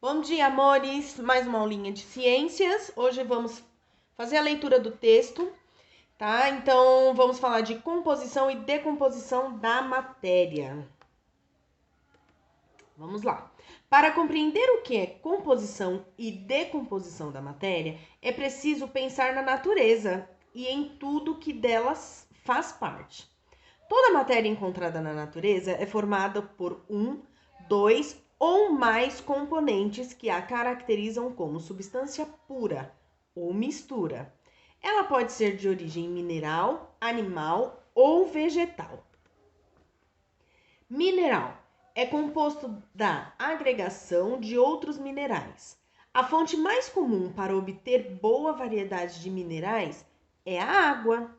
Bom dia, amores! Mais uma aulinha de ciências. Hoje vamos fazer a leitura do texto, tá? Então, vamos falar de composição e decomposição da matéria. Vamos lá. Para compreender o que é composição e decomposição da matéria, é preciso pensar na natureza e em tudo que delas faz parte. Toda matéria encontrada na natureza é formada por dois ou mais componentes que a caracterizam como substância pura ou mistura. Ela pode ser de origem mineral, animal ou vegetal. Mineral é composto da agregação de outros minerais. A fonte mais comum para obter boa variedade de minerais é a água.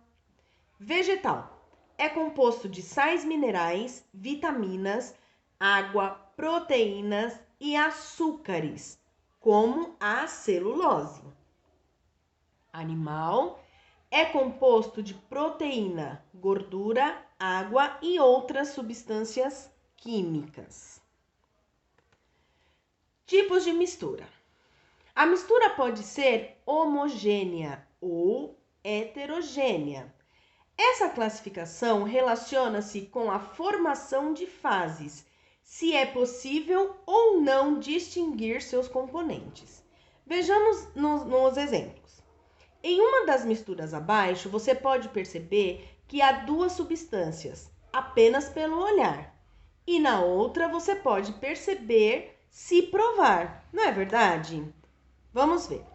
Vegetal é composto de sais minerais, vitaminas, água, proteínas e açúcares, como a celulose. Animal é composto de proteína, gordura, água e outras substâncias químicas. Tipos de mistura. A mistura pode ser homogênea ou heterogênea. Essa classificação relaciona-se com a formação de fases, se é possível ou não distinguir seus componentes. Vejamos nos exemplos. Em uma das misturas abaixo, você pode perceber que há duas substâncias, apenas pelo olhar. E na outra, você pode perceber se provar, não é verdade? Vamos ver.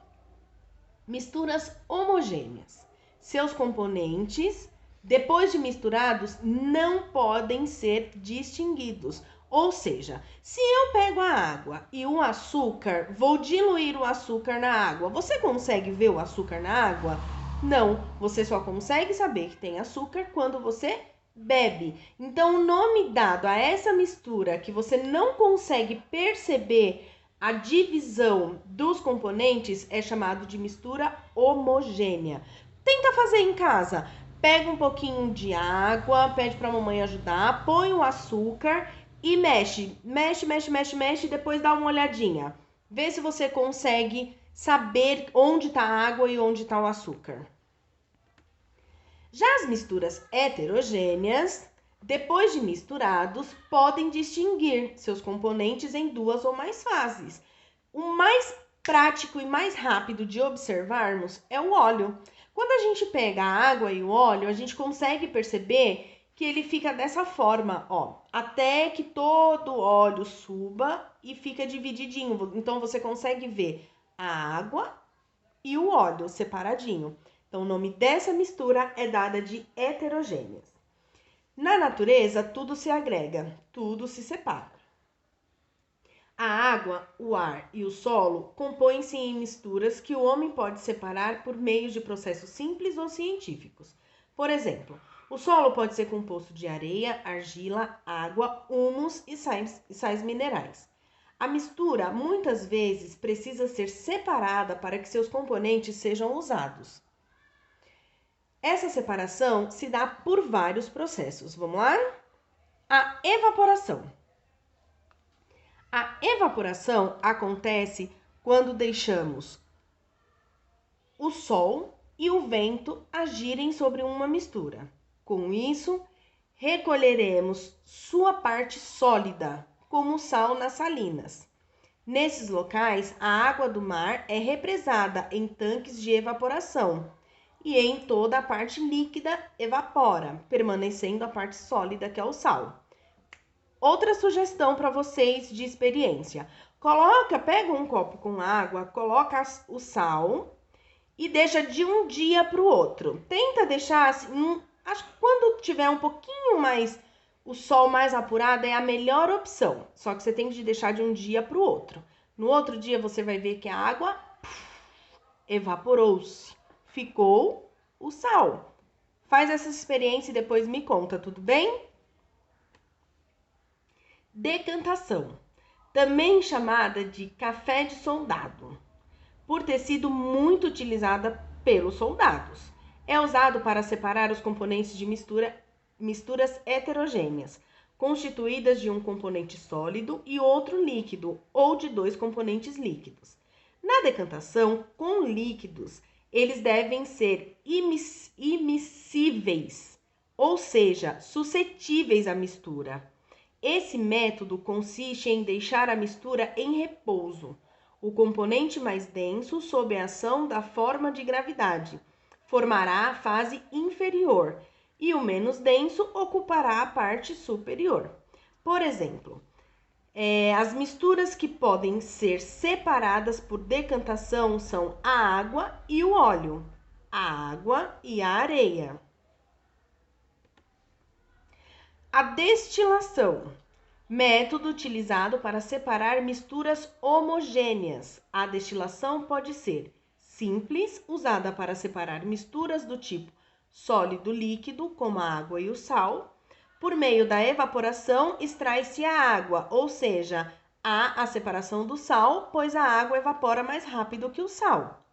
Misturas homogêneas. Seus componentes, depois de misturados, não podem ser distinguidos. Ou seja, se eu pego a água e o açúcar, vou diluir o açúcar na água, você consegue ver o açúcar na água? Não, você só consegue saber que tem açúcar quando você bebe. Então, o nome dado a essa mistura que você não consegue perceber a divisão dos componentes é chamado de mistura homogênea. Tenta fazer em casa. Pega um pouquinho de água, pede para a mamãe ajudar, põe o açúcar e mexe, mexe, depois dá uma olhadinha. Vê se você consegue saber onde está a água e onde está o açúcar. Já as misturas heterogêneas, depois de misturados, podem distinguir seus componentes em duas ou mais fases. O mais prático e mais rápido de observarmos é o óleo. Quando a gente pega a água e o óleo, a gente consegue perceber que ele fica dessa forma, ó, até que todo o óleo suba e fica divididinho. Então, você consegue ver a água e o óleo separadinho. Então, o nome dessa mistura é dada de heterogêneas. Na natureza, tudo se agrega, tudo se separa. A água, o ar e o solo compõem-se em misturas que o homem pode separar por meio de processos simples ou científicos. Por exemplo, o solo pode ser composto de areia, argila, água, humus e sais minerais. A mistura, muitas vezes, precisa ser separada para que seus componentes sejam usados. Essa separação se dá por vários processos. Vamos lá? A evaporação. A evaporação acontece quando deixamos o sol e o vento agirem sobre uma mistura. Com isso, recolheremos sua parte sólida, como o sal nas salinas. Nesses locais, a água do mar é represada em tanques de evaporação e em toda a parte líquida evapora, permanecendo a parte sólida, que é o sal. Outra sugestão para vocês de experiência. Pega um copo com água, coloca o sal e deixa de um dia para o outro. Tenta deixar assim, acho que quando tiver um pouquinho mais, o sol mais apurado é a melhor opção. Só que você tem que deixar de um dia para o outro. No outro dia você vai ver que a água evaporou-se. Ficou o sal. Faz essa experiência e depois me conta, tudo bem? Decantação, também chamada de café de soldado, por ter sido muito utilizada pelos soldados. É usado para separar os componentes de misturas heterogêneas. constituídas de um componente sólido e outro líquido, ou de dois componentes líquidos. Na decantação, com líquidos, eles devem ser immiscíveis, ou seja, suscetíveis à mistura. Esse método consiste em deixar a mistura em repouso. O componente mais denso, sob a ação da forma de gravidade, formará a fase inferior e o menos denso ocupará a parte superior. Por exemplo, as misturas que podem ser separadas por decantação são a água e o óleo, a água e a areia. A destilação, método utilizado para separar misturas homogêneas. A destilação pode ser simples, usada para separar misturas do tipo sólido-líquido, como a água e o sal. Por meio da evaporação, extrai-se a água, ou seja, há a separação do sal, pois a água evapora mais rápido que o sal.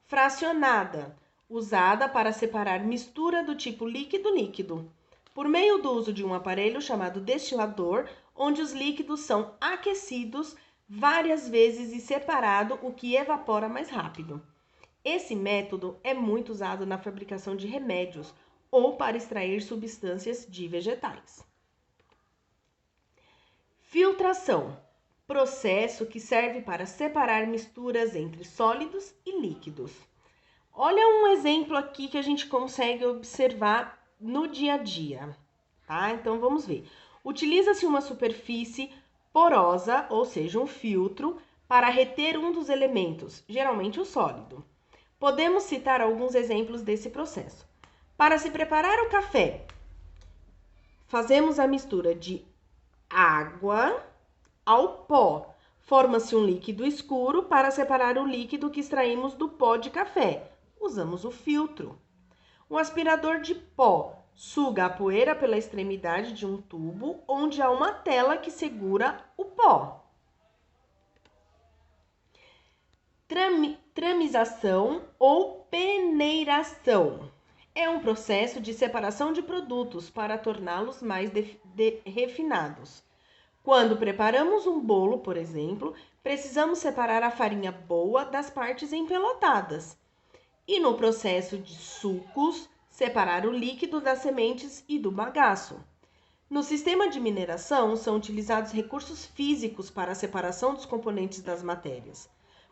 Fracionada, usada para separar mistura do tipo líquido-líquido, por meio do uso de um aparelho chamado destilador, onde os líquidos são aquecidos várias vezes e separado, o que evapora mais rápido. Esse método é muito usado na fabricação de remédios ou para extrair substâncias de vegetais. Filtração, processo que serve para separar misturas entre sólidos e líquidos. Olha um exemplo aqui que a gente consegue observar no dia a dia, tá? Então vamos ver. Utiliza-se uma superfície porosa, ou seja, um filtro, para reter um dos elementos, geralmente o sólido. Podemos citar alguns exemplos desse processo. Para se preparar o café, fazemos a mistura de água ao pó. Forma-se um líquido escuro. Para separar o líquido que extraímos do pó de café, usamos o filtro. Um aspirador de pó suga a poeira pela extremidade de um tubo, onde há uma tela que segura o pó. Tramização ou peneiração é um processo de separação de produtos para torná-los mais refinados. Quando preparamos um bolo, por exemplo, precisamos separar a farinha boa das partes empelotadas. E no processo de sucos, separar o líquido das sementes e do bagaço. No sistema de mineração, são utilizados recursos físicos para a separação dos componentes das matérias.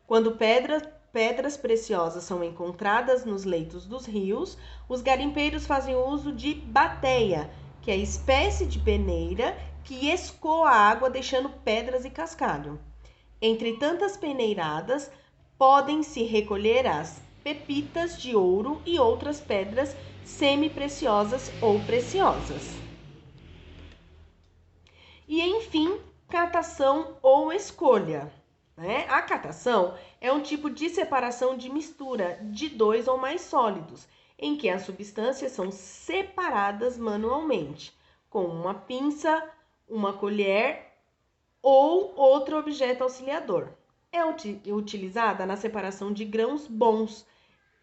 Quando pedras preciosas são encontradas nos leitos dos rios, os garimpeiros fazem uso de bateia, que é a espécie de peneira que escoa a água deixando pedras e cascalho. Entre tantas peneiradas, podem-se recolher as pepitas de ouro e outras pedras semi-preciosas ou preciosas. E, enfim, catação ou escolha. A catação é um tipo de separação de mistura de dois ou mais sólidos, em que as substâncias são separadas manualmente, com uma pinça, uma colher ou outro objeto auxiliador. É utilizada na separação de grãos bons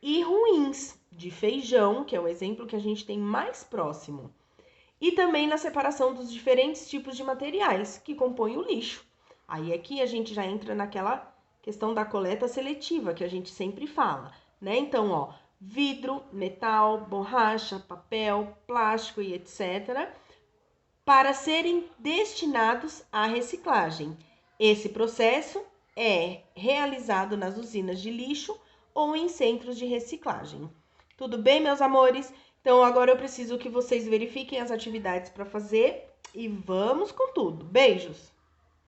e ruins, de feijão, que é o exemplo que a gente tem mais próximo, e também na separação dos diferentes tipos de materiais que compõem o lixo. Aí aqui a gente já entra naquela questão da coleta seletiva que a gente sempre fala, né? Então, vidro, metal, borracha, papel, plástico e etc., para serem destinados à reciclagem. Esse processo é realizado nas usinas de lixo ou em centros de reciclagem. Tudo bem, meus amores? Então, agora eu preciso que vocês verifiquem as atividades para fazer e vamos com tudo. Beijos!